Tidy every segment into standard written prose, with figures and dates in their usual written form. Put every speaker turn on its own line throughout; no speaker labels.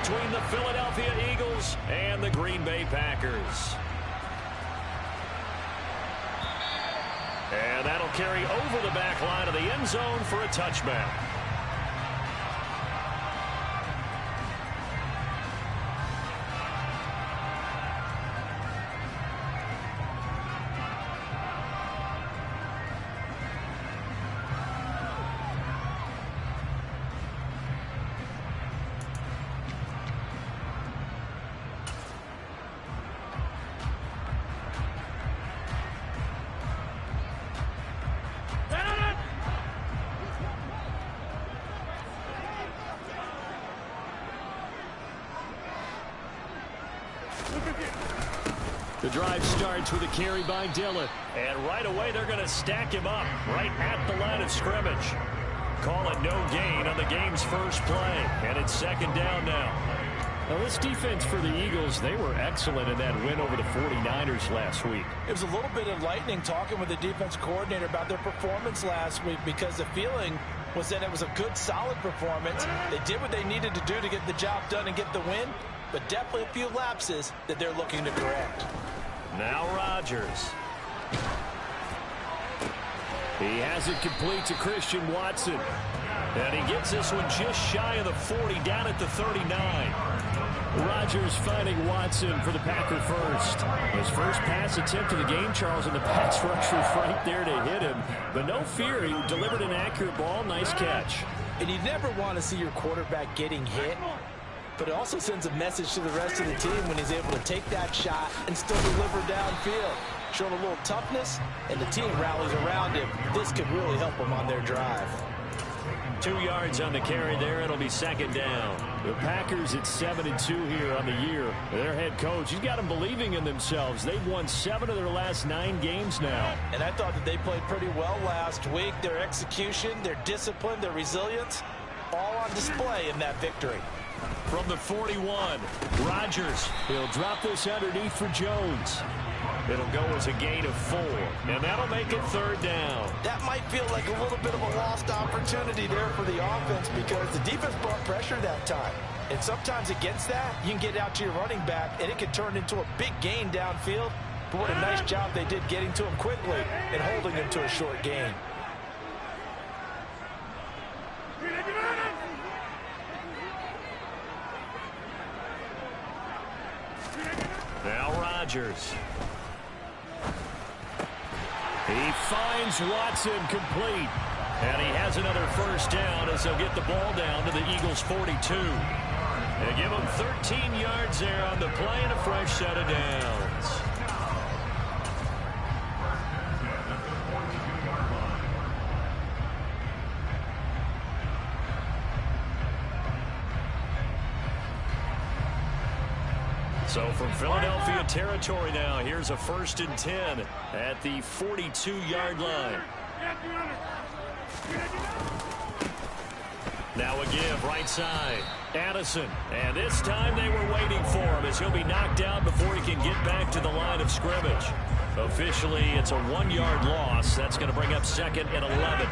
between the Philadelphia Eagles and the Green Bay Packers. And that'll carry over the back line of the end zone for a touchback. The drive starts with a carry by Dillon. And right away, they're going to stack him up right at the line of scrimmage. Call it no gain on the game's first play. And it's second down now. Now, this defense for the Eagles, they were excellent in that win over the 49ers last week.
It was a little bit enlightening talking with the defense coordinator about their performance last week, because the feeling was that it was a good, solid performance. They did what they needed to do to get the job done and get the win, but definitely a few lapses that they're looking to correct.
Now Rodgers. He has it complete to Christian Watson. And he gets this one just shy of the 40, down at the 39. Rodgers finding Watson for the Packer first. His first pass attempt of the game, Charles, and the pass rush was right there to hit him. But no fear, he delivered an accurate ball. Nice catch.
And you never want to see your quarterback getting hit, but it also sends a message to the rest of the team when he's able to take that shot and still deliver downfield. Showing a little toughness, and the team rallies around him. This could really help them on their drive.
2 yards on the carry there. It'll be second down. The Packers at 7-2 here on the year. Their head coach, he's got them believing in themselves. They've won 7 of their last 9 games now.
And I thought that they played pretty well last week. Their execution, their discipline, their resilience, all on display in that victory.
From the 41, Rodgers. He'll drop this underneath for Jones. It'll go as a gain of 4, and that'll make it third down.
That might feel like a little bit of a lost opportunity there for the offense, because the defense brought pressure that time. And sometimes against that, you can get out to your running back, and it can turn into a big gain downfield. But what a nice job they did getting to him quickly and holding him to a short gain.
Now Rodgers. He finds Watson complete. And he has another first down as they'll get the ball down to the Eagles' 42. They give him 13 yards there on the play and a fresh set of downs. So from Philadelphia territory now, here's a 1st and 10 at the 42-yard line. Now a give right side. Addison. And this time they were waiting for him as he'll be knocked out before he can get back to the line of scrimmage. Officially, it's a 1-yard loss. That's going to bring up 2nd and 11.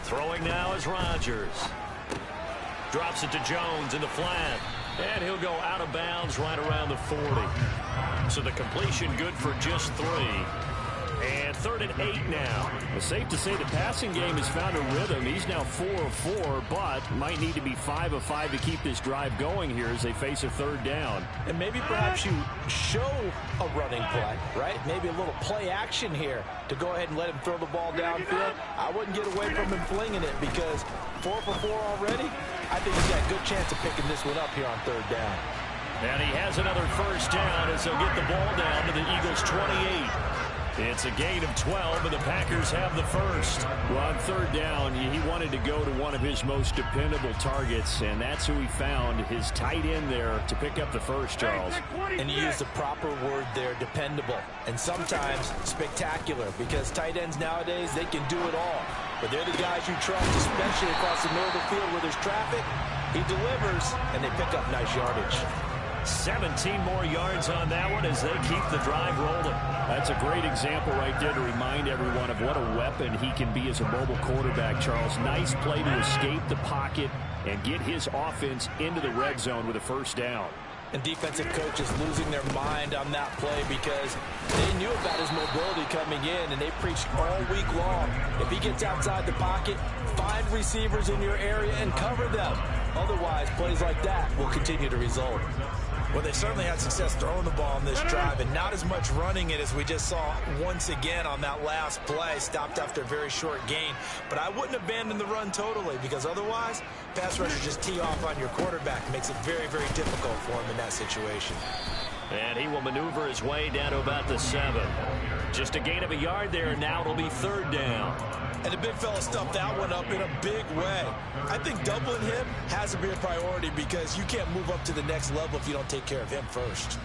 Throwing now is Rodgers. Drops it to Jones in the flat. And he'll go out of bounds right around the 40. So the completion good for just 3. And 3rd and 8 now. It's safe to say the passing game has found a rhythm. He's now 4 of 4, but might need to be 5 of 5 to keep this drive going here as they face a 3rd down.
And maybe perhaps you show a running play, right? Maybe a little play action here to go ahead and let him throw the ball downfield. I wouldn't get away from him flinging it, because 4 for 4 already. I think he's got a good chance of picking this one up here on 3rd down.
And he has another first down as they'll get the ball down to the Eagles' 28. It's a gain of 12, and the Packers have the first. Well, on 3rd down, he wanted to go to one of his most dependable targets, and that's who he found, his tight end there, to pick up the first, Charles.
And you used the proper word there, dependable, and sometimes spectacular, because tight ends nowadays, they can do it all. But they're the guys you trust, especially across the middle of the field where there's traffic. He delivers, and they pick up nice yardage.
17 more yards on that one as they keep the drive rolling.
That's a great example right there to remind everyone of what a weapon he can be as a mobile quarterback, Charles. Nice play to escape the pocket and get his offense into the red zone with a first down.
And defensive coaches losing their mind on that play because they knew about his mobility coming in, and they preached all week long. If he gets outside the pocket, find receivers in your area and cover them. Otherwise, plays like that will continue to result. Well, they certainly had success throwing the ball on this drive, and not as much running it as we just saw once again on that last play. Stopped after a very short gain. But I wouldn't abandon the run totally, because otherwise, pass rushers just tee off on your quarterback. Makes it very, very difficult for him in that situation.
And he will maneuver his way down to about the 7. Just a gain of a yard there, and now it'll be 3rd down.
And the big fella stuffed that one up in a big way. I think doubling him has to be a priority because you can't move up to the next level if you don't take care of him first.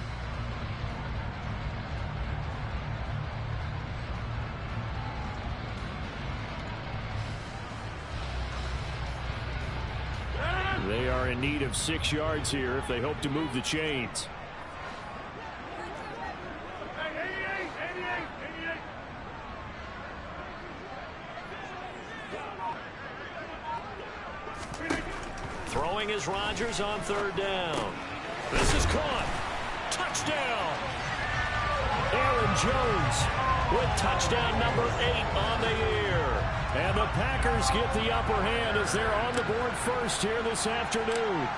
They are in need of 6 yards here if they hope to move the chains.
Throwing is Rodgers on 3rd down. This is caught. Touchdown. Aaron Jones with touchdown number 8 on the year. And the Packers get the upper hand as they're on the board first here this afternoon.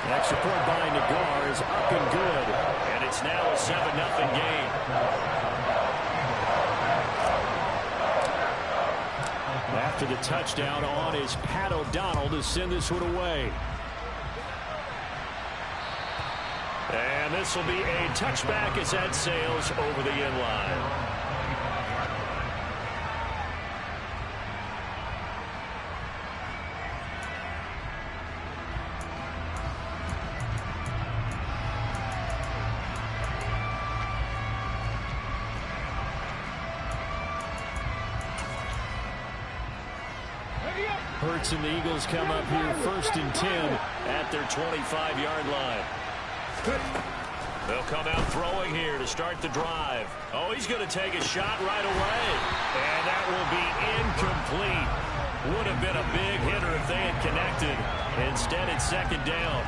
The extra point by Nagar is up and good.
And it's now a 7-0 game.
After the touchdown on is Pat O'Donnell to send this one away.
And this will be a touchback as that sails over the end line.
Hurts and the Eagles come up here 1st and 10
at their 25-yard line. They'll come out throwing here to start the drive. Oh, he's going to take a shot right away. And that will be incomplete. Would have been a big hitter if they had connected. Instead, it's 2nd down.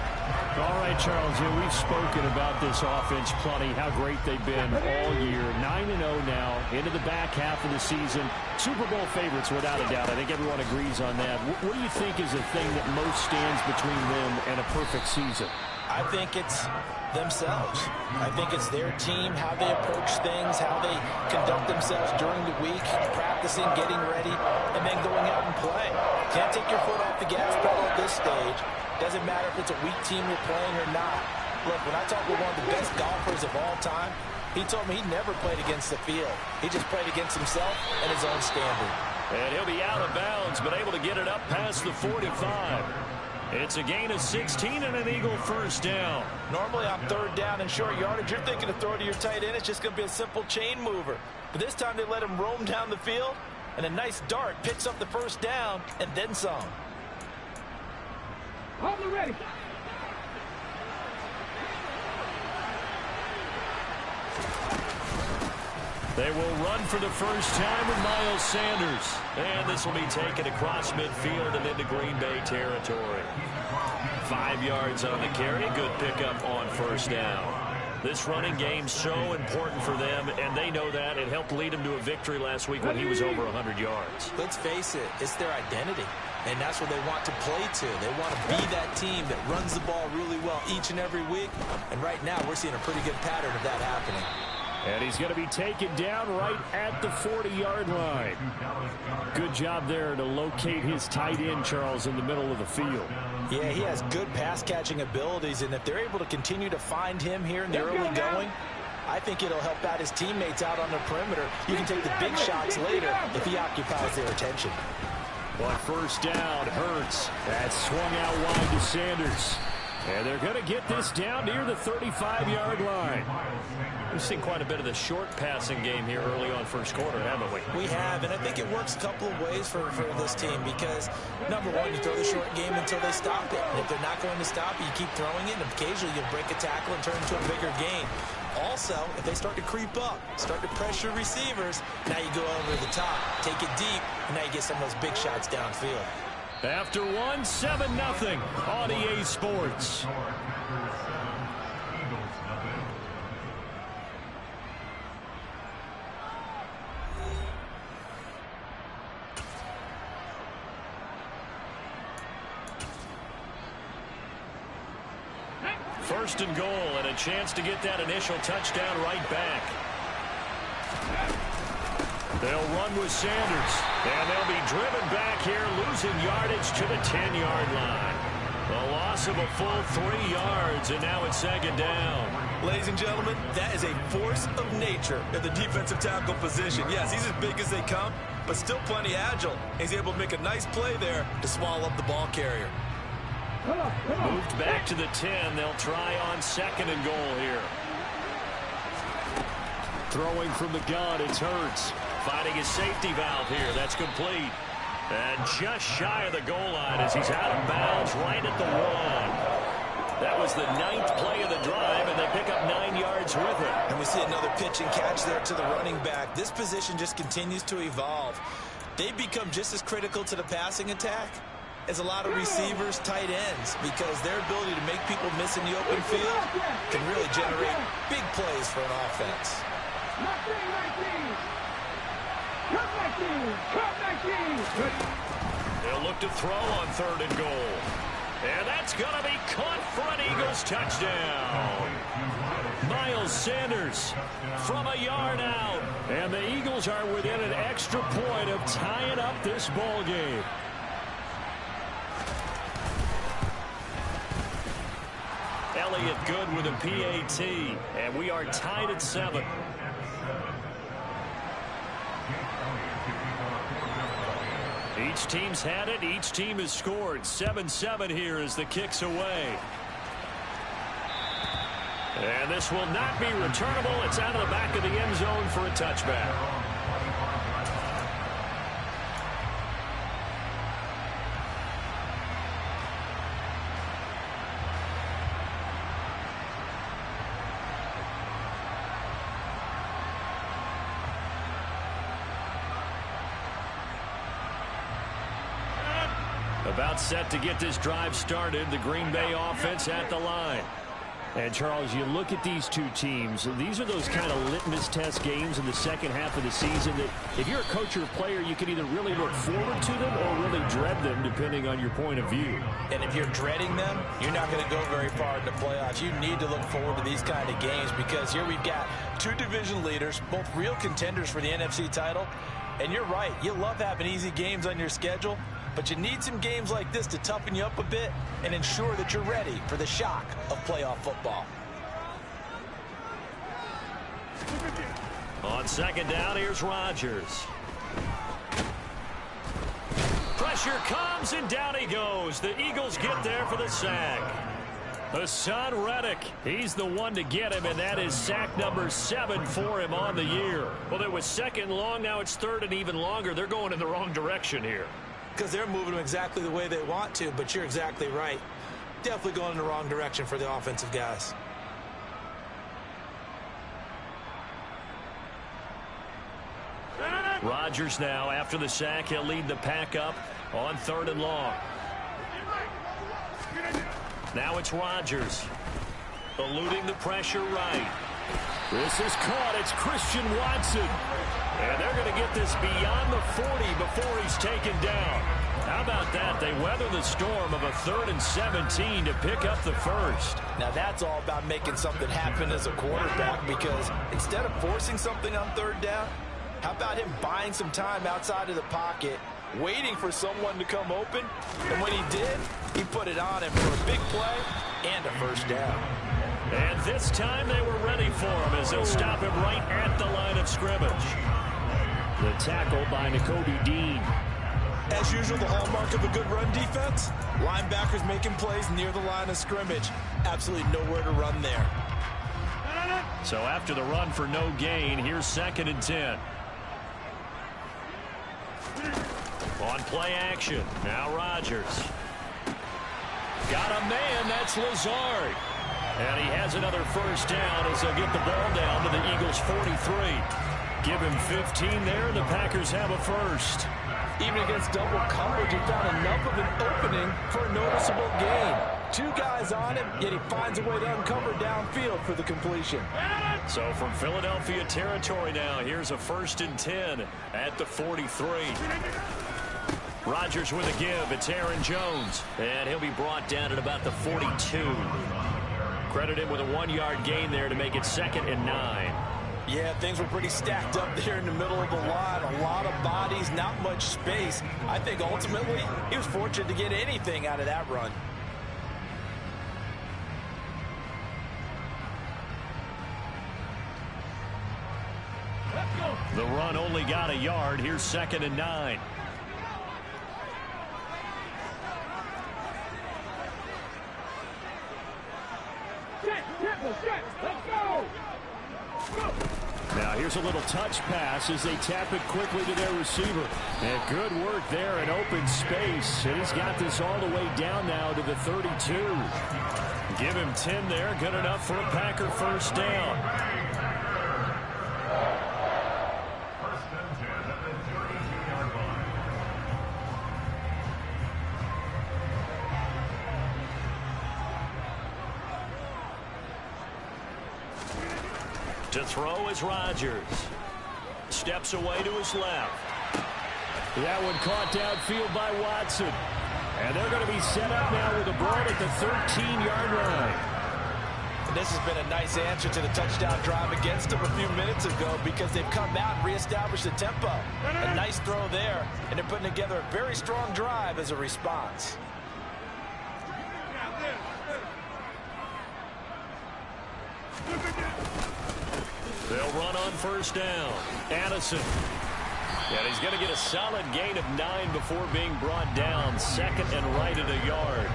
All right, Charles, we've spoken about this offense plenty, how great they've been all year. 9-0 now, into the back half of the season. Super Bowl favorites, without a doubt. I think everyone agrees on that. What do you think is the thing that most stands between them and a perfect season?
I think it's themselves. I think it's their team, how they approach things, how they conduct themselves during the week, practicing, getting ready, and then going out and playing. Can't take your foot off the gas pedal at this stage. Doesn't matter if it's a weak team you're playing or not. Look, when I talked with one of the best golfers of all time, he told me he never played against the field. He just played against himself and his own standard.
And he'll be out of bounds, but able to get it up past the 45. It's a gain of 16 and an Eagle 1st down.
Normally on 3rd down and short yardage, you're thinking to throw to your tight end. It's just going to be a simple chain mover. But this time they let him roam down the field, and a nice dart picks up the 1st down and then some.
Hold it ready.
They will run for the first time with Miles Sanders. And this will be taken across midfield and into Green Bay territory. 5 yards on the carry. Good pickup on 1st down. This running game so important for them, and they know that. It helped lead them to a victory last week when he was over 100 yards.
Let's face it, it's their identity. And that's what they want to play to. They want to be that team that runs the ball really well each and every week. And right now, we're seeing a pretty good pattern of that happening.
And he's going to be taken down right at the 40-yard line. Good job there to locate his tight end, Charles, in the middle of the field.
Yeah, he has good pass-catching abilities, and if they're able to continue to find him here in the early going, I think it'll help out his teammates out on the perimeter. You can take the big shots later if he occupies their attention.
But 1st down, Hurts. That swung out wide to Sanders. And they're going to get this down near the 35-yard line.
We've seen quite a bit of the short passing game here early on first quarter, haven't we?
We have, and I think it works a couple of ways for this team because, number one, you throw the short game until they stop it. And if they're not going to stop it, you keep throwing it, and occasionally you'll break a tackle and turn it into a bigger gain. Also, if they start to creep up, start to pressure receivers, now you go over the top, take it deep, and now you get some of those big shots downfield.
After 1, 7-0 on EA Sports. First and goal, and a chance to get that initial touchdown right back. They'll run with Sanders, and they'll be driven back here, losing yardage to the 10-yard line. A loss of a full 3 yards, and now it's second down.
Ladies and gentlemen, that is a force of nature at the defensive tackle position. Yes, he's as big as they come, but still plenty agile. He's able to make a nice play there to swallow up the ball carrier.
Moved back to the 10. They'll try on second and goal here. Throwing from the gun, it's Hurts. Finding his safety valve here. That's complete. And just shy of the goal line as he's out of bounds right at the 1. That was the 9th play of the drive, and they pick up 9 yards with it.
And we see another pitch and catch there to the running back. This position just continues to evolve. They've become just as critical to the passing attack as a lot of receivers, tight ends, because their ability to make people miss in the open field can really generate big plays for an offense.
They'll look to throw on third and goal. And that's going to be caught for an Eagles touchdown. Miles Sanders from a yard out. And the Eagles are within an extra point of tying up this ball game. Elliott good with a PAT. And we are tied at 7. Each team's had it. Each team has scored. 7-7 here as the kick's away. And this will not be returnable. It's out of the back of the end zone for a touchback. About set to get this drive started. The Green Bay offense at the line. And, Charles, you look at these two teams, these are those kind of litmus test games in the second half of the season that if you're a coach or a player, you can either really look forward to them or really dread them, depending on your point of view.
And if you're dreading them, you're not going to go very far in the playoffs. You need to look forward to these kind of games because here we've got two division leaders, both real contenders for the NFC title. And you're right, you love having easy games on your schedule, but you need some games like this to toughen you up a bit and ensure that you're ready for the shock of playoff football.
On second down, here's Rodgers. Pressure comes, and down he goes. The Eagles get there for the sack. Hassan Reddick, he's the one to get him, and that is sack number 7 for him on the year. Well, it was second long, now it's third and even longer. They're going in the wrong direction here.
Because they're moving them exactly the way they want to, but you're exactly right. Definitely going in the wrong direction for the offensive guys.
Rodgers now, after the sack, he'll lead the pack up on third and long. Now it's Rodgers. Eluding the pressure right. This is caught. It's Christian Watson. And they're going to get this beyond the 40 before he's taken down. How about that? They weather the storm of a 3rd and 17 to pick up the first.
Now that's all about making something happen as a quarterback, because instead of forcing something on third down, how about him buying some time outside of the pocket, waiting for someone to come open, and when he did, he put it on him for a big play and a first down.
And this time they were ready for him as they'll stop him right at the line of scrimmage. The tackle by Nakobe Dean.
As usual, the hallmark of a good run defense, linebackers making plays near the line of scrimmage. Absolutely nowhere to run there.
So after the run for no gain, here's 2nd and 10. On play action, now Rodgers. Got a man, that's Lazard. And he has another first down as they'll get the ball down to the Eagles' 43. Give him 15 there, and the Packers have a first.
Even against double coverage, he found enough of an opening for a noticeable gain. 2 guys on him, yet he finds a way to uncover downfield for the completion.
So from Philadelphia territory now, here's a 1st and 10 at the 43. Rodgers with a give. It's Aaron Jones. And he'll be brought down at about the 42. Credit him with a 1-yard gain there to make it 2nd and 9.
Yeah, things were pretty stacked up there in the middle of the line. A lot of bodies, not much space. I think ultimately he was fortunate to get anything out of that run.
The run only got a yard. Here's 2nd and 9. Now here's a little touch pass as they tap it quickly to their receiver. And good work there in open space. And he's got this all the way down now to the 32. Give him 10 there. Good enough for a Packer first down. To throw is Rodgers. Steps away to his left.
That one caught downfield by Watson. And they're going to be set up now with the ball at the 13-yard line.
And this has been a nice answer to the touchdown drive against them a few minutes ago because they've come out and reestablished the tempo. A nice throw there, and they're putting together a very strong drive as a response.
They'll run on first down. Addison. And he's going to get a solid gain of 9 before being brought down. 2nd and right at a yard.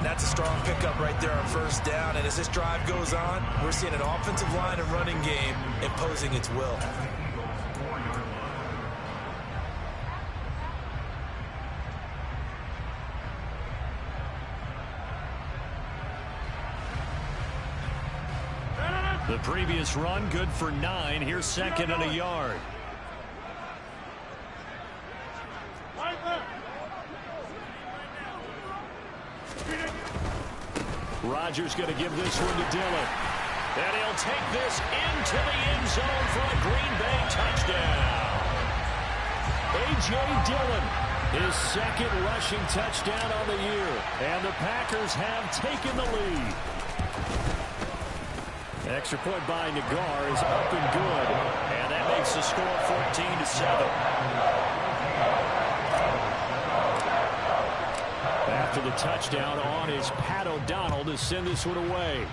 That's a strong pickup right there on first down. And as this drive goes on, we're seeing an offensive line and running game imposing its will.
The previous run good for 9. Here's 2nd and a yard. Rodgers going to give this one to Dillon. And he'll take this into the end zone for a Green Bay touchdown. A.J. Dillon, his 2nd rushing touchdown on the year. And the Packers have taken the lead. Extra point by Nagar is up and good. And that makes the score 14-7. After the touchdown on is Pat O'Donnell to send this one away.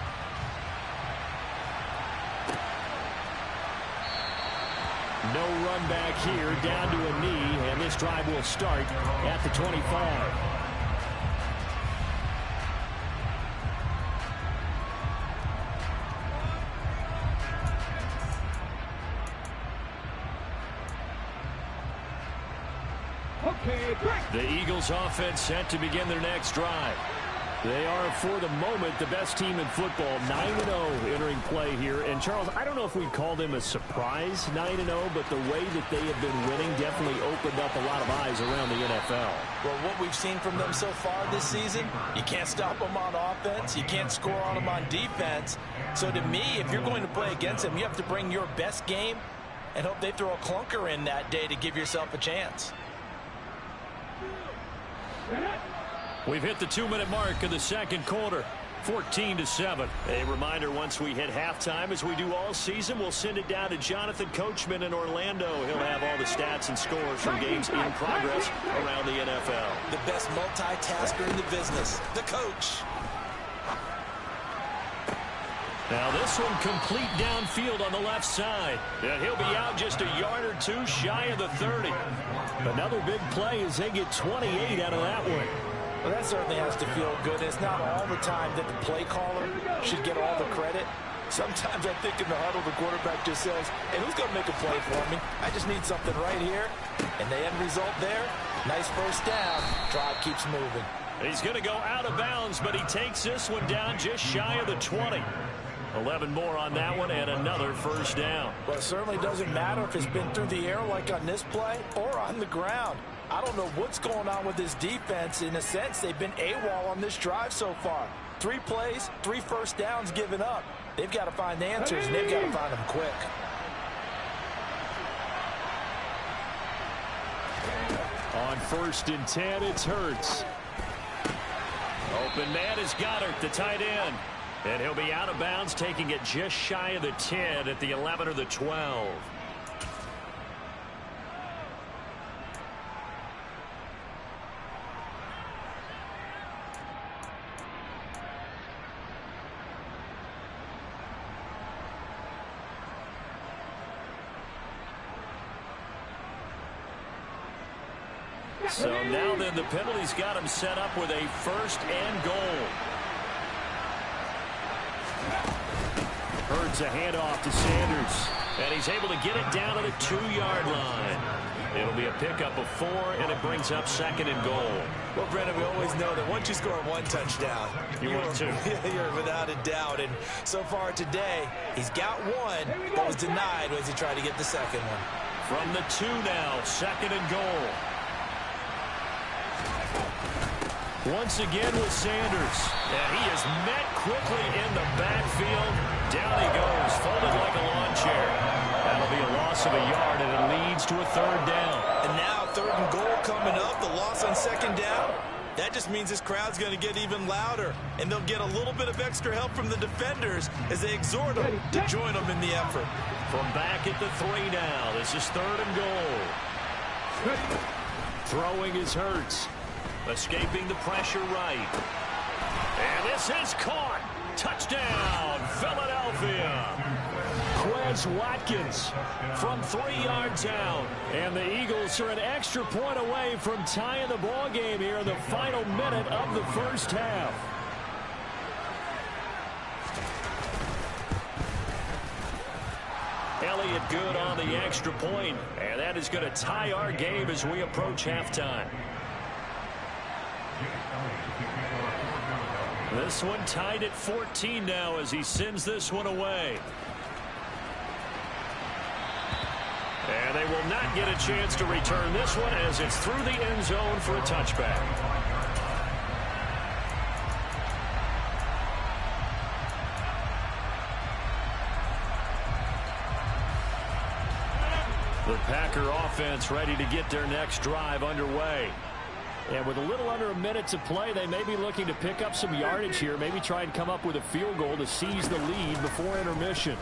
No run back here, down to a knee, and this drive will start at the 25. The Eagles offense set to begin their next drive. They are, for the moment, the best team in football, 9-0 entering play here. And, Charles, I don't know if we'd call them a surprise 9-0, but the way that they have been winning definitely opened up a lot of eyes around the NFL.
Well, what we've seen from them so far this season, you can't stop them on offense. You can't score on them on defense. So, to me, if you're going to play against them, you have to bring your best game and hope they throw a clunker in that day to give yourself a chance.
We've hit the 2-minute mark of the second quarter, 14-7. A reminder, once we hit halftime, as we do all season, we'll send it down to Jonathan Coachman in Orlando. He'll have all the stats and scores from games in progress around the NFL.
The best multitasker in the business, the coach.
Now this one complete downfield on the left side. And he'll be out just a yard or two shy of the 30.
Another big play as they get 28 out of that one.
Well, that certainly has to feel good. It's not all the time that the play caller should get all the credit. Sometimes I think in the huddle, the quarterback just says, hey, who's going to make a play for me? I just need something right here. And the end result there, nice first down. Drive keeps moving.
He's going to go out of bounds, but he takes this one down just shy of the 20. 11 more on that one and another first down.
Well, it certainly doesn't matter if it's been through the air like on this play or on the ground. I don't know what's going on with this defense. In a sense, they've been AWOL on this drive so far. 3 plays, 3 first downs given up. They've got to find the answers, and they've got to find them quick.
On 1st and 10, it's Hurts.
Open man is Goddard, the tight end. And he'll be out of bounds, taking it just shy of the 10 at the 11 or the 12. So now then the penalty's got him set up with a 1st and goal.
Hurts a handoff to Sanders.
And he's able to get it down to the 2-yard line. It'll be a pickup of 4, and it brings up 2nd and goal.
Well, Brennan, we always know that once you score 1 touchdown,
you're
without a doubt. And so far today, he's got 1, but was denied as he tried to get the 2nd one.
From the 2 now, 2nd and goal. Once again with Sanders. And he is met quickly in the backfield. Down he goes, folded like a lawn chair. That'll be a loss of a yard, and it leads to a 3rd down.
And now 3rd and goal coming up. The loss on 2nd down. That just means this crowd's going to get even louder. And they'll get a little bit of extra help from the defenders as they exhort them to join them in the effort.
From back at the 3 now. This is 3rd and goal.
Throwing is Hurts.
Escaping the pressure right. And this is caught. Touchdown, Philadelphia.
Quez Watkins from 3 yards out. And the Eagles are an extra point away from tying the ball game here in the final minute of the 1st half.
Elliott good on the extra point. And that is going to tie our game as we approach halftime. This one tied at 14 now as he sends this one away. And they will not get a chance to return this one as it's through the end zone for a touchback. The Packer offense ready to get their next drive underway.
And with a little under a minute to play, they may be looking to pick up some yardage here, maybe try and come up with a field goal to seize the lead before intermission.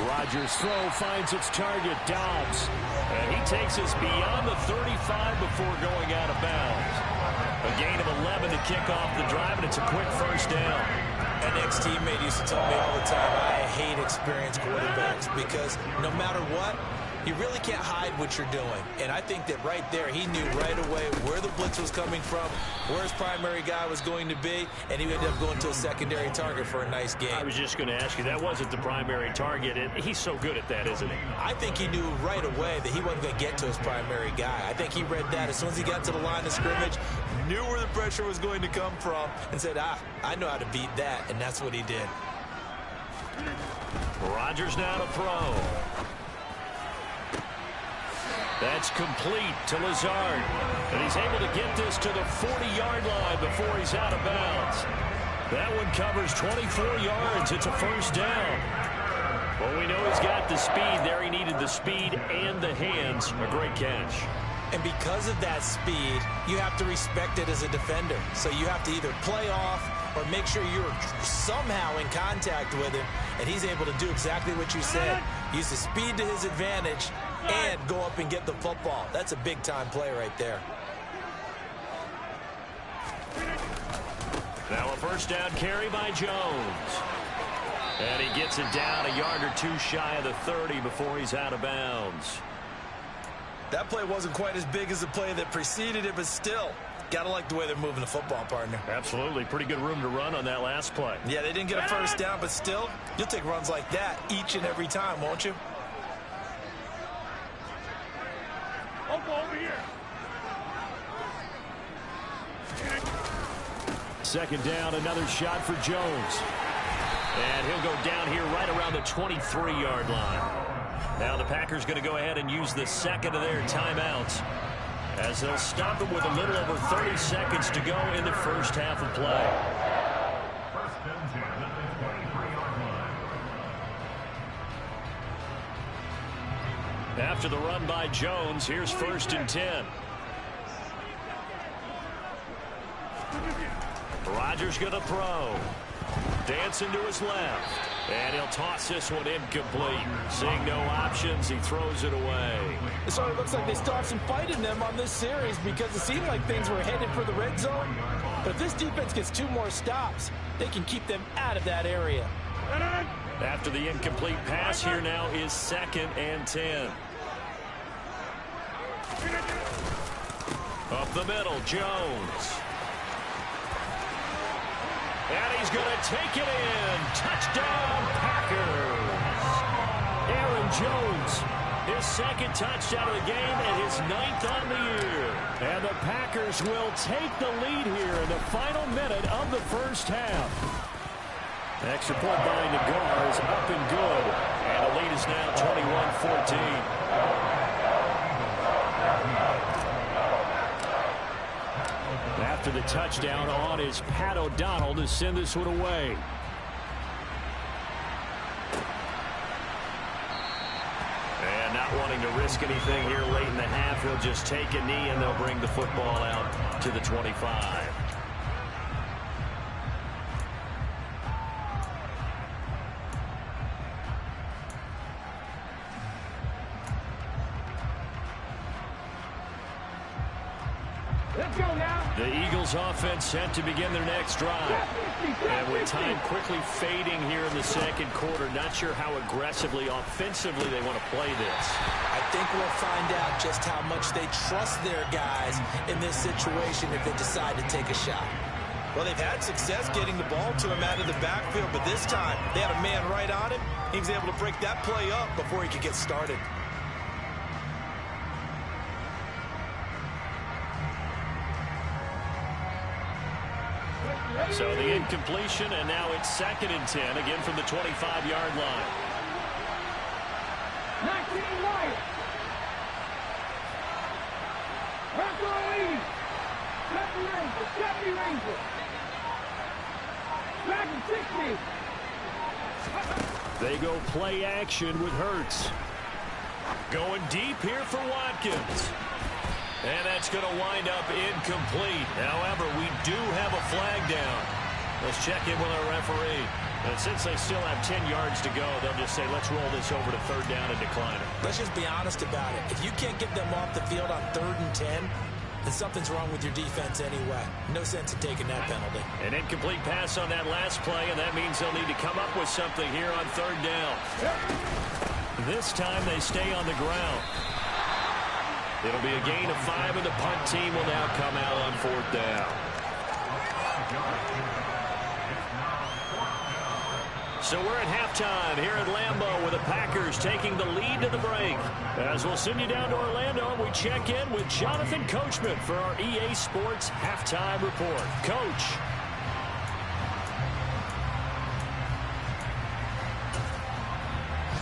Rodgers' throw finds its target, Dobbs.
And he takes us beyond the 35 before going out of bounds. A gain of 11 to kick off the drive, and it's a quick 1st down.
An ex-teammate used to tell me all the time, I hate experienced quarterbacks because no matter what, you really can't hide what you're doing. And I think that right there, he knew right away where the blitz was coming from, where his primary guy was going to be, and he ended up going to a secondary target for a nice game.
I was just going to ask you, that wasn't the primary target. He's so good at that, isn't he?
I think he knew right away that he wasn't going to get to his primary guy. I think he read that as soon as he got to the line of scrimmage, knew where the pressure was going to come from, and said, I know how to beat that, and that's what he did.
Rodgers now to throw. That's complete to Lazard. And he's able to get this to the 40-yard line before he's out of bounds. That one covers 24 yards. It's a 1st down. Well, we know he's got the speed there. He needed the speed and the hands. A great catch.
And because of that speed, you have to respect it as a defender. So you have to either play off or make sure you're somehow in contact with him. And he's able to do exactly what you said. Use the speed to his advantage and go up and get the football. That's a big-time play right there.
Now a first down carry by Jones. And he gets it down a yard or two shy of the 30 before he's out of bounds.
That play wasn't quite as big as the play that preceded it, but still, gotta like the way they're moving the football, partner.
Absolutely. Pretty good room to run on that last play.
Yeah, they didn't get a first down, but still, you'll take runs like that each and every time, won't you?
Over here.
Second down, another shot for Jones.
And he'll go down here right around the 23-yard line. Now the Packers going to go ahead and use the second of their timeouts as they'll stop it with a little over 30 seconds to go in the first half of play. After the run by Jones, here's 1st and 10. Rodgers going to throw. Dancing to his left. And he'll toss this one incomplete. Seeing no options, he throws it away.
So it looks like they still have some fight in them on this series because it seemed like things were headed for the red zone. But if this defense gets 2 more stops, they can keep them out of that area.
After the incomplete pass, here now is 2nd and 10. Up the middle, Jones. And he's going to take it in. Touchdown, Packers.
Aaron Jones,
his 2nd touchdown of the game and his 9th on the year.
And the Packers will take the lead here in the final minute of the first half. Extra point by Nagar is up and good.
And the lead is now 21-14.
After the touchdown on is Pat O'Donnell to send this one away.
And not wanting to risk anything here late in the half, he'll just take a knee and they'll bring the football out to the 25. The Eagles offense set to begin their next drive. And with time quickly fading here in the second quarter, not sure how aggressively, offensively they want to play this.
I think we'll find out just how much they trust their guys in this situation if they decide to take a shot. Well, they've had success getting the ball to him out of the backfield, but this time they had a man right on him. He was able to break that play up before he could get started.
So the incompletion, and now it's 2nd and 10, again from the 25-yard line.
19 right. Deputy Ranger. Back in 60.
They go play action with Hurts.
Going deep here for Watkins. And that's going to wind up incomplete. However, we do have a flag down. Let's check in with our referee. And since they still have 10 yards to go, they'll just say, let's roll this over to 3rd down and decline it.
Let's just be honest about it. If you can't get them off the field on 3rd and 10, then something's wrong with your defense anyway. No sense in taking that penalty.
An incomplete pass on that last play, and that means they'll need to come up with something here on 3rd down. This time they stay on the ground. It'll be a gain of 5, and the punt team will now come out on 4th down. So we're at halftime here at Lambeau with the Packers taking the lead to the break. As we'll send you down to Orlando, and we check in with Jonathan Coachman for our EA Sports Halftime Report. Coach.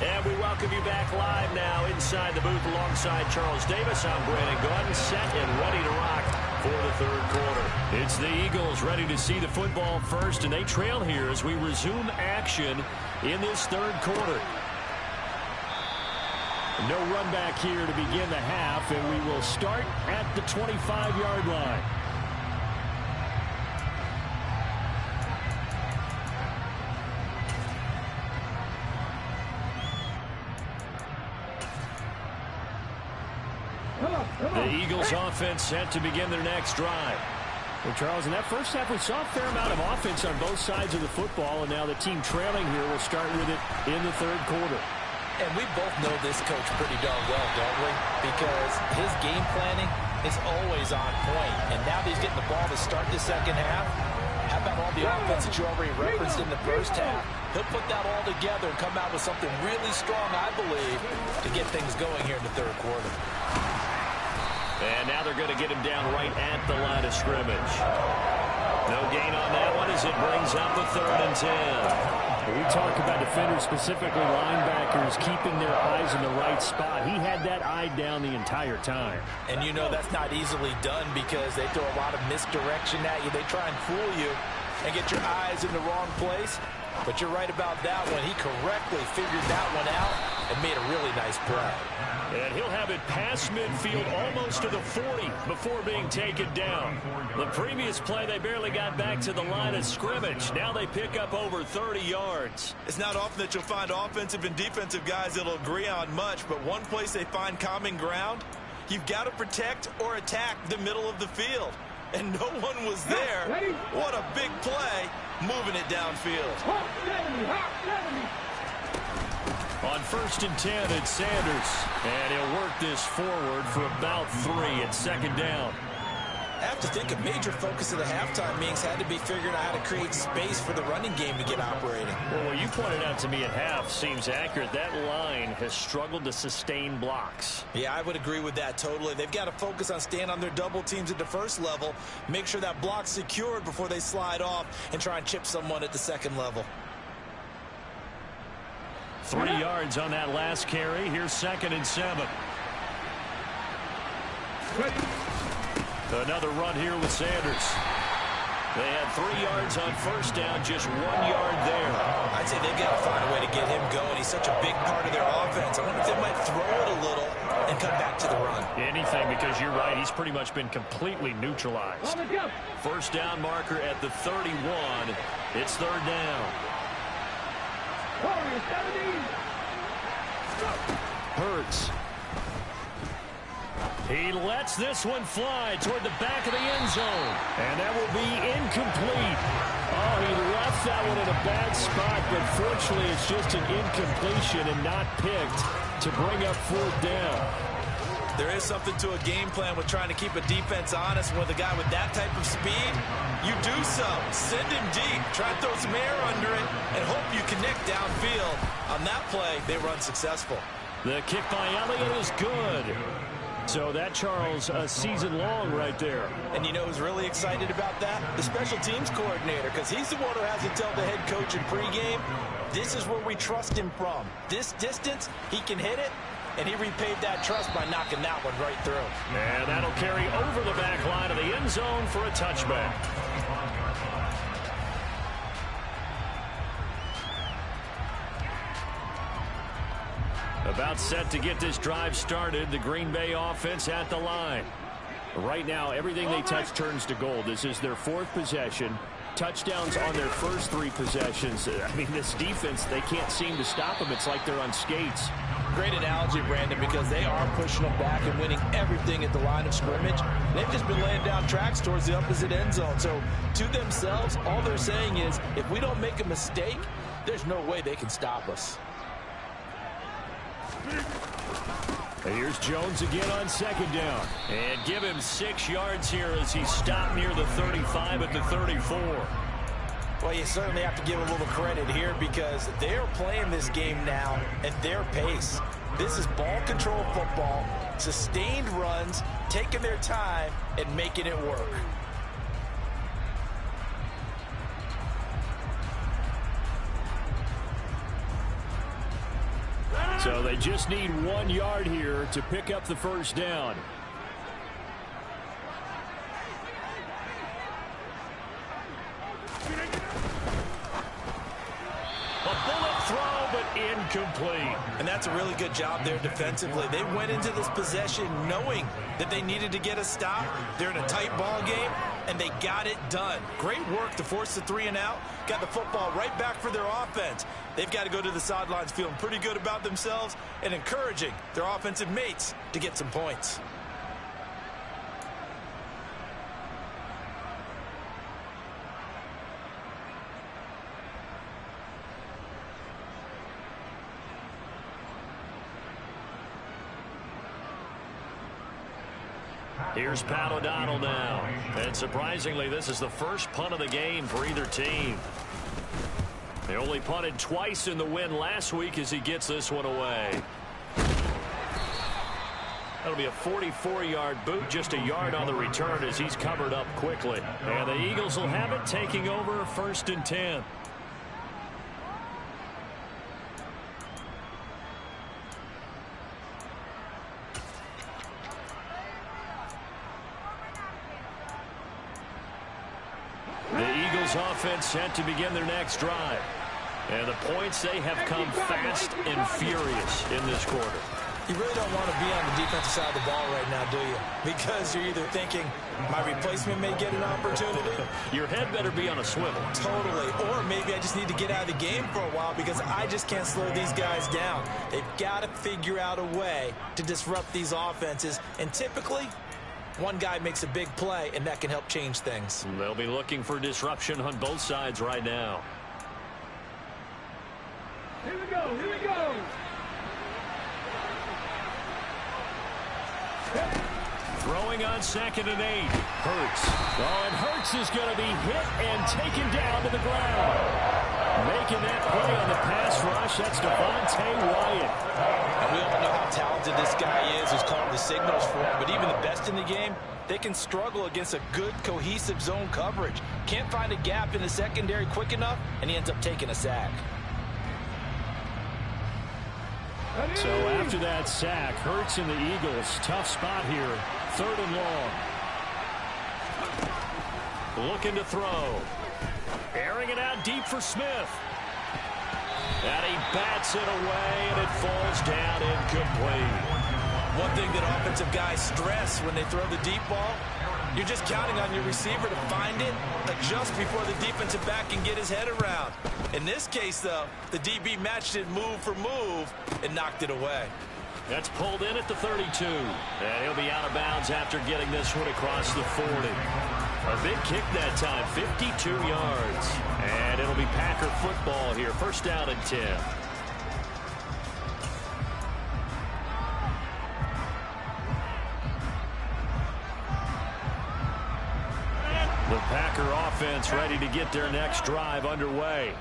And we welcome you back live now inside the booth alongside Charles Davis. I'm Brandon Gordon, set and ready to rock for the 3rd quarter. It's the Eagles ready to see the football first, and they trail here as we resume action in this 3rd quarter. No run back here to begin the half, and we will start at the 25-yard line. The Eagles offense set to begin their next drive.
Well, Charles, in that first half, we saw a fair amount of offense on both sides of the football, and now the team trailing here will start with it in the third quarter.
And we both know this coach pretty darn well, don't we? Because his game planning is always on point. And now that he's getting the ball to start the second half, how about all the offense that you already referenced in the first half? He'll put that all together and come out with something really strong, I believe, to get things going here in the third quarter.
And now they're going to get him down right at the line of scrimmage. No gain on that one as it brings up the 3rd and 10.
We talk about defenders, specifically linebackers, keeping their eyes in the right spot. He had that eye down the entire time.
And you know that's not easily done because they throw a lot of misdirection at you. They try and fool you and get your eyes in the wrong place. But you're right about that one. He correctly figured that one out and made a really nice play.
And he'll have it past midfield almost to the 40 before being taken down. The previous play, they barely got back to the line of scrimmage. Now they pick up over 30 yards.
It's not often that you'll find offensive and defensive guys that'll agree on much, but one place they find common ground, you've got to protect or attack the middle of the field. And no one was there. What a big play, moving it downfield.
On 1st and 10, it's Sanders. And he'll work this forward for about 3 at 2nd down.
I have to think a major focus of the halftime meetings had to be figuring out how to create space for the running game to get operating.
Well, what you pointed out to me at half seems accurate. That line has struggled to sustain blocks.
Yeah, I would agree with that totally. They've got to focus on staying on their double teams at the first level, make sure that block's secured before they slide off and try and chip someone at the second level.
3 yards on that last carry. Here's 2nd and 7. Another run here with Sanders. They had 3 yards on 1st down, just 1 yard there.
I'd say they've got to find a way to get him going. He's such a big part of their offense. I wonder if they might throw it a little and come back to the run.
Anything, because you're right. He's pretty much been completely neutralized. 1st down marker at the 31. It's 3rd down. Hurts. He lets this one fly toward the back of the end zone. And that will be incomplete. Oh, he left that one in a bad spot, but fortunately it's just an incompletion and not picked to bring up 4th down.
There is something to a game plan with trying to keep a defense honest. With a guy with that type of speed, you do so. Send him deep. Try and throw some air under it and hope you connect downfield. On that play, they run successful.
The kick by Elliott is good. So that, Charles, a season long right there.
And you know who's really excited about that? The special teams coordinator, because he's the one who has to tell the head coach in pregame, this is where we trust him from. This distance, he can hit it, and he repaid that trust by knocking that one right through.
And that'll carry over the back line of the end zone for a touchback. About set to get this drive started. The Green Bay offense at the line. Right now, everything they touch turns to gold. This is their 4th possession. Touchdowns on their first 3 possessions. I mean, this defense, they can't seem to stop them. It's like they're on skates.
Great analogy, Brandon, because they are pushing them back and winning everything at the line of scrimmage. They've just been laying down tracks towards the opposite end zone. So, to themselves, all they're saying is, if we don't make a mistake, there's no way they can stop us.
And here's Jones again on 2nd down. And give him 6 yards here as he stopped near the 35 at the 34.
Well, you certainly have to give a little credit here because they're playing this game now at their pace. This is ball control football, sustained runs, taking their time, and making it work.
So they just need 1 yard here to pick up the 1st down.
A bullet throw, but incomplete.
And that's a really good job there defensively. They went into this possession knowing that they needed to get a stop. They're in a tight ball game, and they got it done. Great work to force the 3 and out. Got the football right back for their offense. They've got to go to the sidelines feeling pretty good about themselves and encouraging their offensive mates to get some points.
Here's Pat O'Donnell now. And surprisingly, this is the first punt of the game for either team. They only punted twice in the win last week as he gets this one away. That'll be a 44-yard boot, just a yard on the return as he's covered up quickly. And the Eagles will have it, taking over 1st and 10. Offense set to begin their next drive. And the points, they have come fast and furious in this quarter.
You really don't want to be on the defensive side of the ball right now, do you? Because you're either thinking, my replacement may get an opportunity.
Your head better be on a swivel.
Totally. Or maybe I just need to get out of the game for a while because I just can't slow these guys down. They've got to figure out a way to disrupt these offenses. And typically, one guy makes a big play, and that can help change things.
They'll be looking for disruption on both sides right now.
Here we go, here we go.
Throwing on 2nd and 8. Hurts. Oh, and Hurts is going to be hit and taken down to the ground. Making that play on the pass rush, that's Devontae Wyatt.
And we all know how talented this guy is who's calling the signals for him, but even the best in the game, they can struggle against a good, cohesive zone coverage. Can't find a gap in the secondary quick enough, and he ends up taking a sack.
So after that sack, Hurts and the Eagles, tough spot here, 3rd and long.
Looking to throw. Airing it out deep for Smith. And he bats it away, and it falls down incomplete.
One thing that offensive guys stress when they throw the deep ball, you're just counting on your receiver to find it just before the defensive back can get his head around. In this case, though, the DB matched it move for move and knocked it away.
That's pulled in at the 32. And he'll be out of bounds after getting this one across the 40. A big kick that time, 52 yards. And it'll be Packer football here, 1st down and 10. The Packer offense ready to get their next drive underway.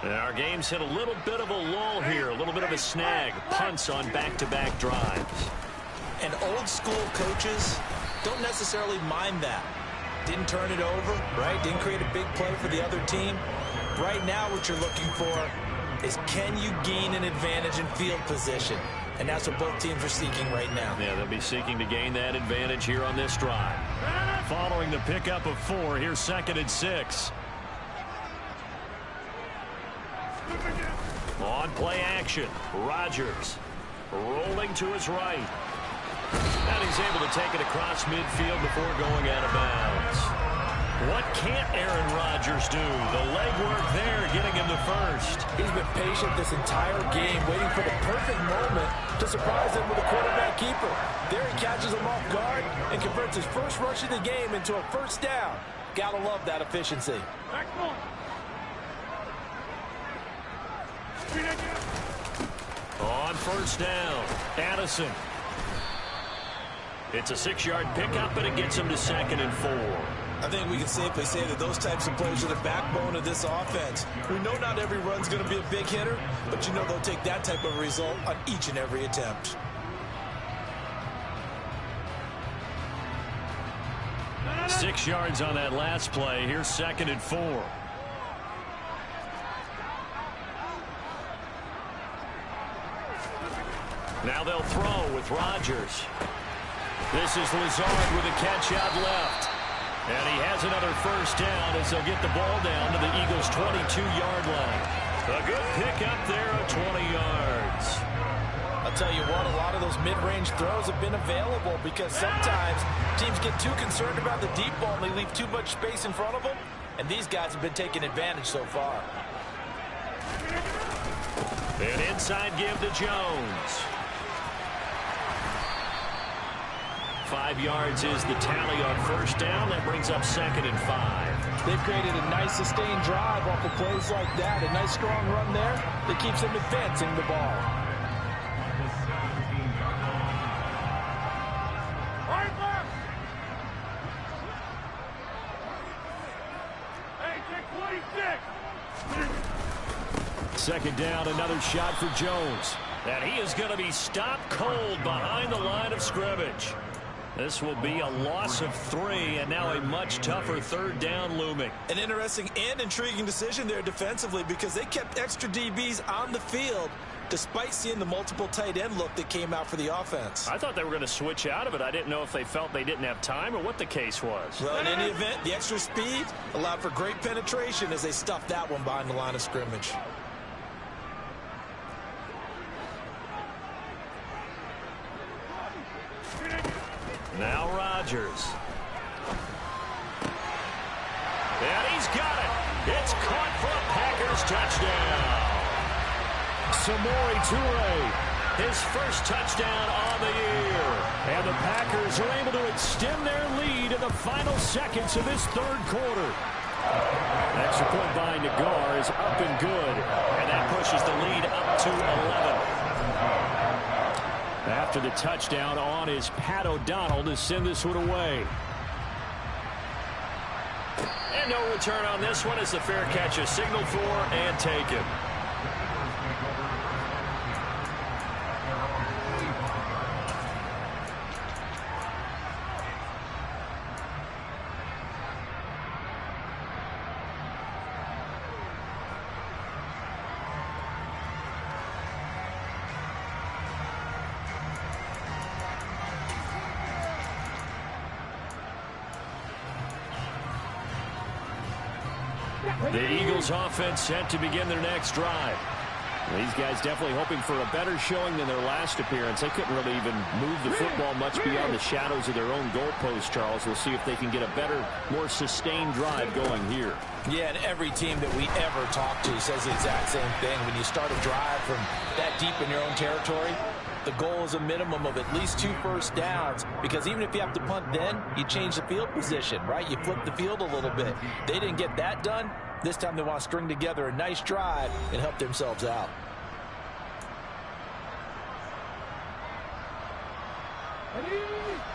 And our game's hit a little bit of a lull here, a little bit of a snag. Punts on back-to-back drives.
And old school coaches don't necessarily mind that. Didn't turn it over, right? Didn't create a big play for the other team. Right now what you're looking for is, can you gain an advantage in field position? And that's what both teams are seeking right now.
Yeah, they'll be seeking to gain that advantage here on this drive. Following the pickup of 4, here's 2nd and 6. On play action, Rodgers rolling to his right. And he's able to take it across midfield before going out of bounds. What can't Aaron Rodgers do? The legwork there, getting him to 1st.
He's been patient this entire game, waiting for the perfect moment to surprise him with a quarterback keeper. There he catches him off guard and converts his first rush of the game into a 1st down. Gotta love that efficiency.
On 1st down, Addison. It's a 6-yard pickup, and it gets him to 2nd and 4.
I think we can safely say that those types of plays are the backbone of this offense. We know not every run's going to be a big hitter, but you know they'll take that type of result on each and every attempt.
Six yards on that last play. Here's 2nd and 4. Now they'll throw with Rodgers. This is Lazard with a catch out left. And he has another 1st down as they'll get the ball down to the Eagles' 22-yard line. A good pickup there of 20 yards.
I'll tell you what, a lot of those mid-range throws have been available because sometimes teams get too concerned about the deep ball and they leave too much space in front of them. And these guys have been taking advantage so far.
An inside give to Jones. 5 yards is the tally on 1st down. That brings up 2nd and 5.
They've created a nice sustained drive off of plays like that. A nice strong run there that keeps them advancing the ball.
second down, another shot for Jones.
And he is going to be stopped cold behind the line of scrimmage. This will be a loss of 3, and now a much tougher third down looming.
An interesting and intriguing decision there defensively because they kept extra DBs on the field despite seeing the multiple tight end look that came out for the offense.
I thought they were going to switch out of it. I didn't know if they felt they didn't have time or what the case was.
Well, in any event, the extra speed allowed for great penetration as they stuffed that one behind the line of scrimmage.
Now Rodgers. And he's got it. It's caught for a Packers touchdown.
Samori Toure,
his first touchdown on the year.
And the Packers are able to extend their lead in the final seconds of this third quarter. Extra point by Nagar is up and good.
And that pushes the lead up to 11.
After the touchdown on is Pat O'Donnell to send this one away.
And no return on this one as the fair catch is signaled for and taken.
The Eagles offense set to begin their next drive. These guys definitely hoping for a better showing than their last appearance. They couldn't really even move the football much beyond the shadows of their own goalpost, Charles. We'll see if they can get a better, more sustained drive going here.
Yeah, and every team that we ever talk to says the exact same thing. When you start a drive from that deep in your own territory, the goal is a minimum of at least 2 first downs, because even if you have to punt then, you change the field position, right? You flip the field a little bit. They didn't get that done. This time they want to string together a nice drive and help themselves out.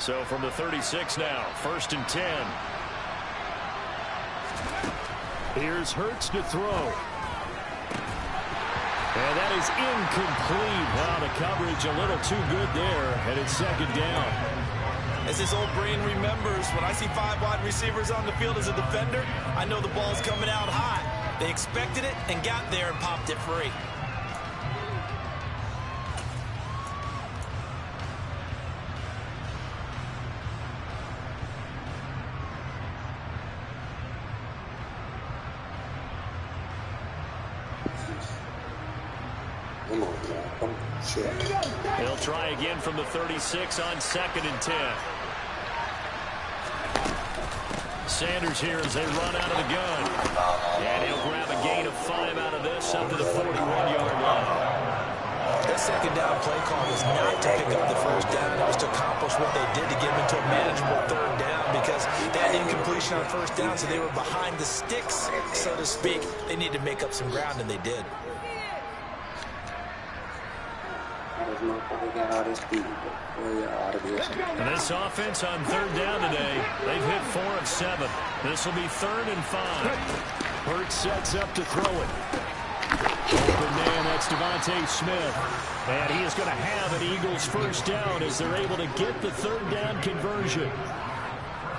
So from the 36 now, 1st and 10.
Here's Hurts to throw. And that is incomplete. Wow, the coverage a little too good there, and it's second down.
As his old brain remembers, when I see 5 wide receivers on the field as a defender, I know the ball's coming out hot. They expected it and got there and popped it free.
They'll try again from the 36 on 2nd and 10. Sanders here as they run out of the gun. And he'll grab a gain of 5 out of this up to the 41-yard line.
That second down play call was not to pick up the first down. It was to accomplish what they did to get into a manageable third down, because they had incompletion on first down, so they were behind the sticks, so to speak. They needed to make up some ground, and they did.
And this offense on 3rd down today, they've hit 4 of 7. This will be 3rd and 5.
Hurts sets up to throw it. Open man, that's Devontae Smith. And he is going to have an Eagles first down as they're able to get the 3rd down conversion.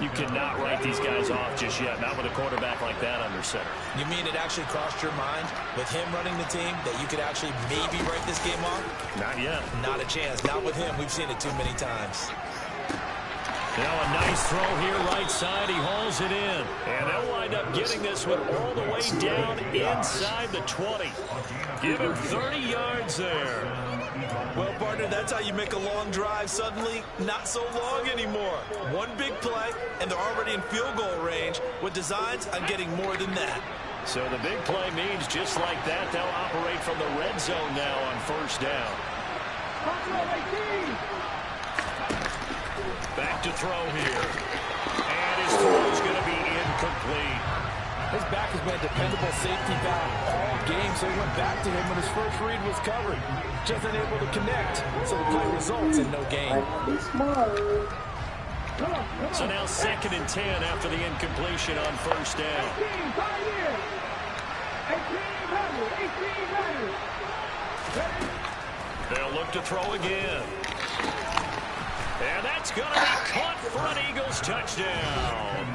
You cannot write these guys off just yet, not with a quarterback like that under center.
You mean it actually crossed your mind with him running the team that you could actually maybe write this game off?
Not yet.
Not a chance. Not with him. We've seen it too many times.
Now a nice throw here right side. He hauls it in. And they'll wind up getting this one all the way down inside the 20. Give him 30 yards there.
Well, partner, that's how you make a long drive suddenly not so long anymore. One big play, and they're already in field goal range with designs on getting more than that.
So the big play means just like that, they'll operate from the red zone now on 1st down. Back to throw here. And his throw is going to be incomplete.
His back has been a dependable safety valve all game, so he went back to him when his first read was covered. Just unable to connect, so the play results in no gain.
So now 2nd and 10 after the incompletion on 1st down. They'll look to throw again. And that's going to be caught for an Eagles touchdown.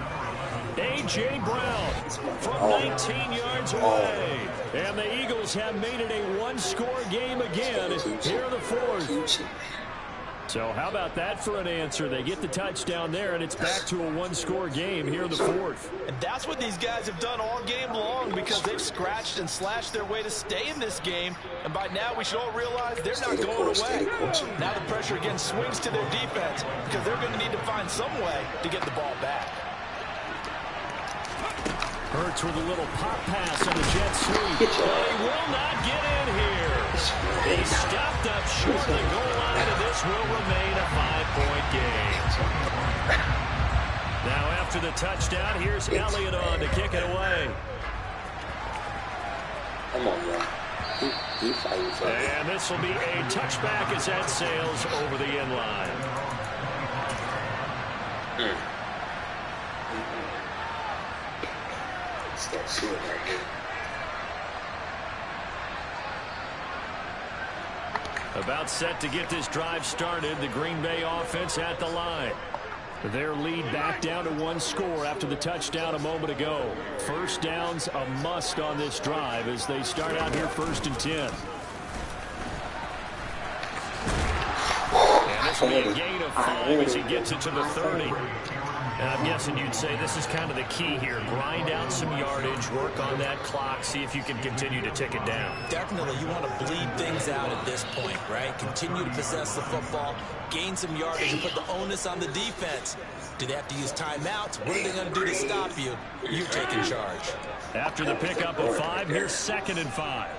A.J. Brown from 19 yards away. And the Eagles have made it a one-score game again here in the fourth. So how about that for an answer? They get the touchdown there, and it's back to a one-score game here in the fourth.
And that's what these guys have done all game long because they've scratched and slashed their way to stay in this game. And by now, we should all realize they're not going away. Now the pressure again swings to their defense because they're going to need to find some way to get the ball back.
Hurts with a little pop pass on the jet sweep. But he will not get in here. He stopped up short of the goal line, and this will remain a 5-point game. Now after the touchdown, here's Elliott on to kick it away.
Come on, man. He fighting for it.
And this will be a touchback as that sails over the end line.
It's that shit right here.
About set to get this drive started. The Green Bay offense at the line. Their lead back down to one score after the touchdown a moment ago. First down's a must on this drive as they start out here 1st and 10. And this will be a gain of 5 as he gets it to the 30. And I'm guessing you'd say this is kind of the key here. Grind out some yardage, work on that clock, see if you can continue to tick it down.
Definitely, you want to bleed things out at this point, right? Continue to possess the football, gain some yardage, and put the onus on the defense. Do they have to use timeouts? What are they going to do to stop you? You're taking charge. After the pickup of 5, here's 2nd and 5.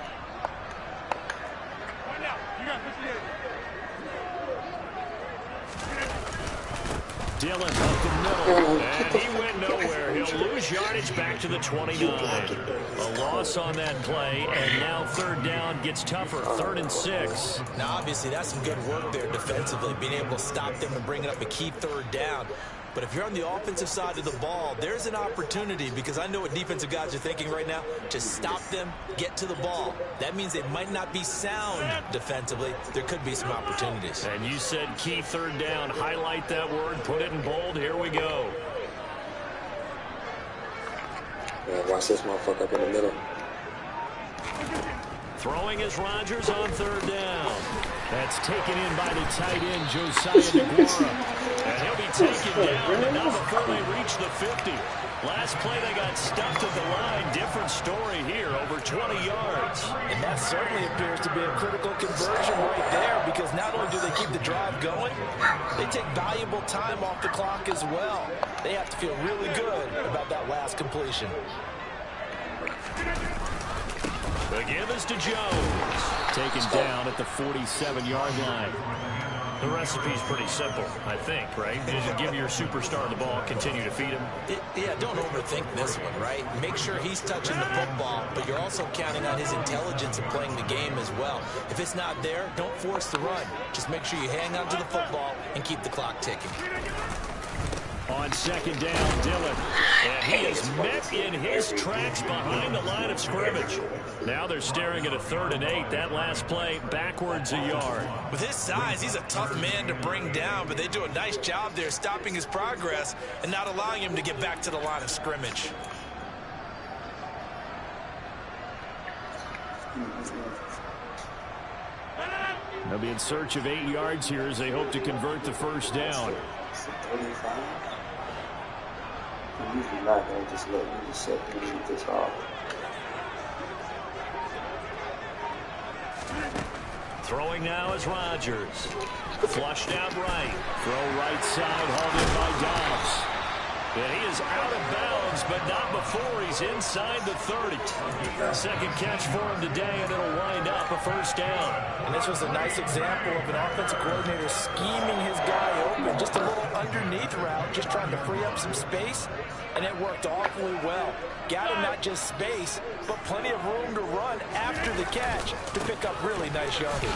Dillon up the middle, and he went nowhere. He'll lose yardage back to the 29. A loss on that play, and now 3rd down gets tougher, 3rd and 6. Now, obviously, that's some good work there defensively, being able to stop them and bring it up a key 3rd down. But if you're on the offensive side of the ball, there's an opportunity because I know what defensive guys are thinking right now. Just stop them, get to the ball. That means they might not be sound defensively. There could be some opportunities. And you said key 3rd down. Highlight that word, put it in bold. Here we go.
Yeah, watch this motherfucker up in the middle.
Throwing is Rodgers on 3rd down. That's taken in by the tight end, Josiah DeGuara. And he'll be taken down, but not before they reach the 50. Last play, they got stuffed at the line. Different story here, over 20 yards. And that certainly appears to be a critical conversion right there because not only do they keep the drive going, they take valuable time off the clock as well. They have to feel really good about that last completion. The give is to Jones. Taken down at the 47-yard line. The recipe's pretty simple, I think, right? Just give your superstar the ball, continue to feed him. Yeah, don't overthink this one, right? Make sure he's touching the football, but you're also counting on his intelligence of playing the game as well. If it's not there, don't force the run. Just make sure you hang on to the football and keep the clock ticking. On 2nd down, Dillon. And he is met in his tracks behind the line of scrimmage. Now they're staring at a 3rd and 8. That last play, backwards a yard. With his size, he's a tough man to bring down, but they do a nice job there stopping his progress and not allowing him to get back to the line of scrimmage. They'll be in search of 8 yards here as they hope to convert the 1st down.
Usually not going to just let you just set and shoot this off.
Throwing now is Rodgers. Flushed out right. Throw right side, hauled in by Dobbs. And he is out of bounds, but not before he's inside the 30. Second catch for him today, and it'll wind up a 1st down. And this was a nice example of an offensive coordinator scheming his guy open. Just a little underneath route, just trying to free up some space, and it worked awfully well. Got him not just space, but plenty of room to run after the catch to pick up really nice yardage.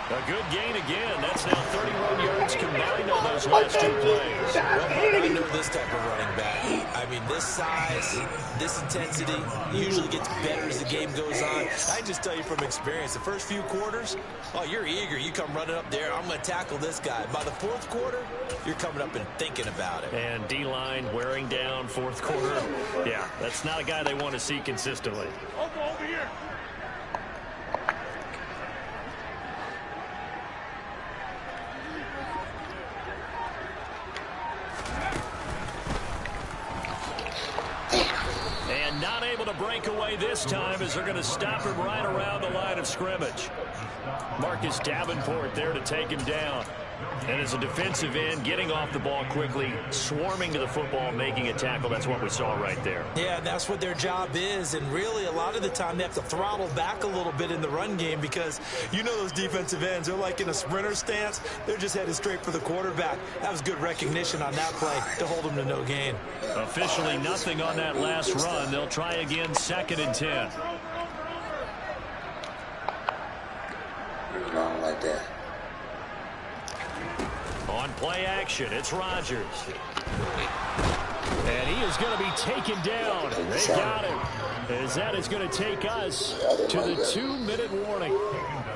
A good gain again. That's now 31 yards combined on those last two plays.
Well, I know this type of running back. I mean, this size, this intensity usually gets better as the game goes on. I just tell you from experience, the first few quarters, oh, you're eager. You come running up there, I'm going to tackle this guy. By the fourth quarter, you're coming up and thinking about it.
And D-line wearing down fourth quarter. Yeah, that's not a guy they want to see consistently.
Over here.
And not able to break away this time as they're going to stop him right around the line of scrimmage. Marcus Davenport there to take him down. And as a defensive end, getting off the ball quickly, swarming to the football, making a tackle. That's what we saw right there.
Yeah, that's what their job is. And really, a lot of the time, they have to throttle back a little bit in the run game because you know those defensive ends, they're like in a sprinter stance. They're just headed straight for the quarterback. That was good recognition on that play to hold them to no gain.
Officially nothing on that last run. They'll try again, 2nd and 10.
Wrong like that.
On play action, it's Rodgers. And he is going to be taken down. They got him. As that is going to take us to the 2-minute warning.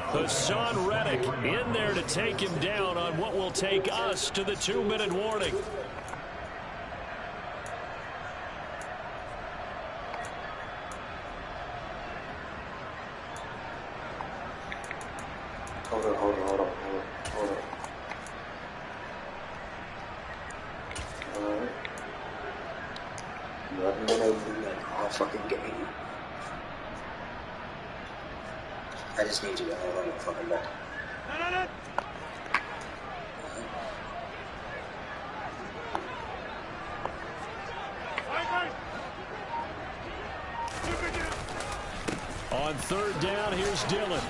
Hassan Reddick in there to take him down on what will take us to the 2-minute warning.
Hold on. Alright. 1 minute all fucking game. I just need you to hold on the fucking ball.
On 3rd down, here's Dillon.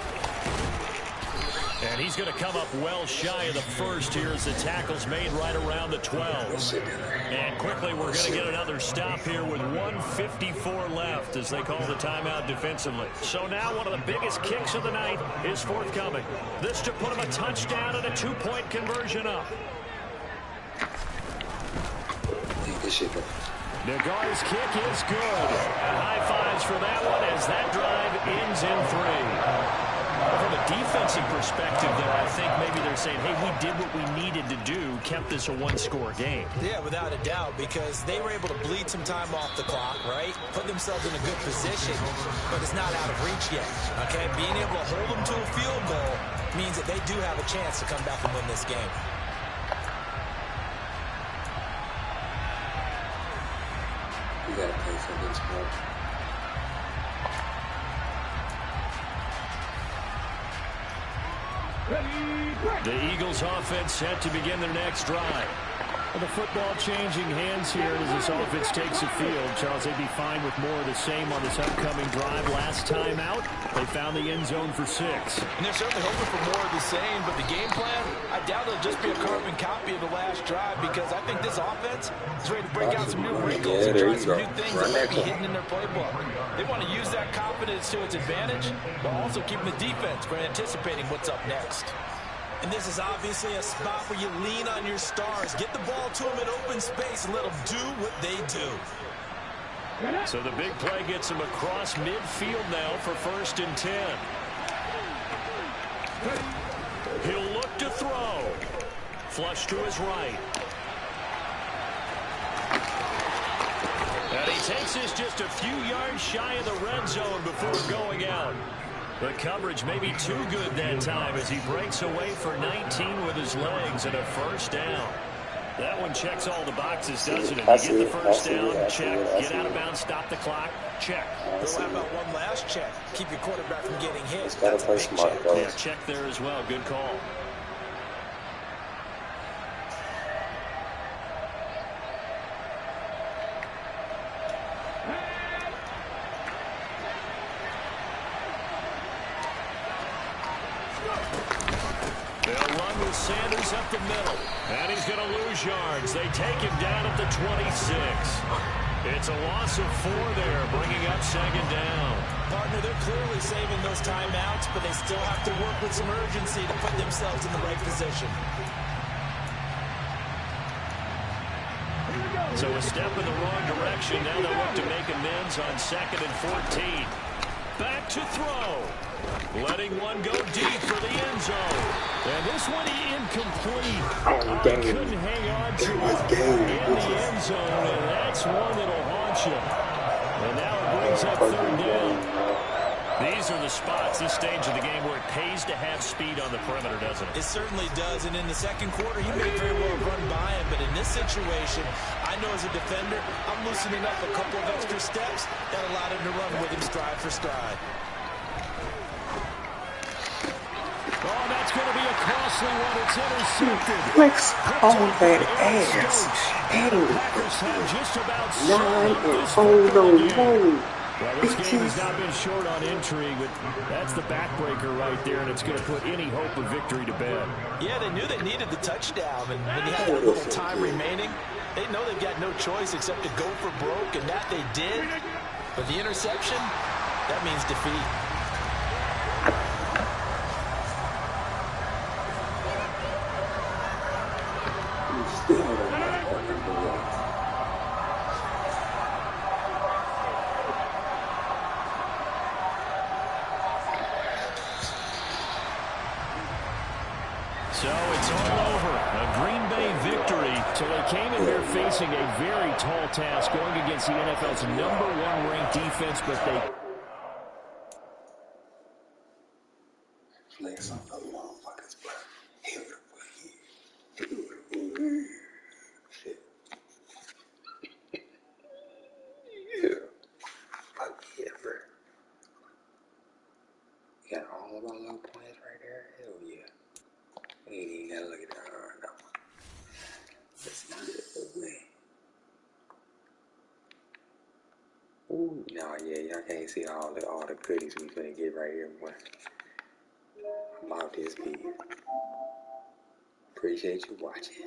And he's going to come up well shy of the first here as the tackle's made right around the 12. And quickly we're going to get another stop here with 1:54 left as they call the timeout defensively. So now one of the biggest kicks of the night is forthcoming. This to put him a touchdown and a 2-point conversion up.
This shit go.
Nagar's kick is good. And high fives for that one as that drive ends in 3. From a defensive perspective, though, I think maybe they're saying, hey, we did what we needed to do, kept this a 1-score game.
Yeah, without a doubt, because they were able to bleed some time off the clock, right? Put themselves in a good position, but it's not out of reach yet, okay? Being able to hold them to a field goal means that they do have a chance to come back and win this game.
You gotta play for this, bro.
The Eagles offense set to begin their next drive.
Well, the football changing hands here as this offense takes the field. Charles, they'd be fine with more of the same on this upcoming drive. Last time out, they found the end zone for 6.
And they're certainly hoping for more of the same, but the game plan, I doubt it'll just be a carbon copy of the last drive because I think this offense is ready to break out some new wrinkles and try some new things that might be hidden in their playbook. They want to use that confidence to its advantage, but also keeping the defense from anticipating what's up next. And this is obviously a spot where you lean on your stars. Get the ball to them in open space and let them do what they do.
So the big play gets him across midfield now for 1st and 10. He'll look to throw. Flush to his right. And he takes this just a few yards shy of the red zone before going out. The coverage may be too good that time as he breaks away for 19 with his legs and a 1st down. That one checks all the boxes, doesn't it? You get the 1st down, check. Get out of bounds, stop the clock, check.
Well, how about one last check? Keep your quarterback from getting hit.
That's a big check.
Yeah, check there as well. Good call. They'll run with Sanders up the middle. And he's going to lose yards. They take him down at the 26. It's a loss of 4 there, bringing up 2nd down.
Partner, they're clearly saving those timeouts, but they still have to work with some urgency to put themselves in the right position.
So a step in the wrong direction. Now they'll look to make amends on 2nd and 14. Back to throw. Letting one go deep for the end zone. And this one incomplete. Couldn't hang on to it in the end zone, and that's one that'll haunt you. And now it brings up 3rd down. These are the spots, this stage of the game, where it pays to have speed on the perimeter, doesn't it?
It certainly does, and in the second quarter, he may very well run by him, but in this situation, I know as a defender, I'm loosening up a couple of extra steps that allowed him to run with him stride for stride.
Oh, that's going to be a costly one. It's intercepted.
Flex on that ass.
The Packers have just about
9-0.
Well, this game has not been short on intrigue, but that's the backbreaker right there, and it's going to put any hope of victory to bed.
Yeah, they knew they needed the touchdown, and when you have that little time remaining, they know they've got no choice except to go for broke, and that they did. But the interception, that means defeat.
So it's all over. A Green Bay victory.
So they came in here facing a very tall task, going against the NFL's #1 ranked defense, but they...
Flex on those motherfuckers, bro. Shit. Yeah. Fuck yeah, bro. You got all of my low points right there? Hell yeah. We ain't even gotta look at that right now. Let's see this way. Ooh, no, yeah, y'all can't see all the goodies we finna get right here, boy. I'm out this beat. Appreciate you watching.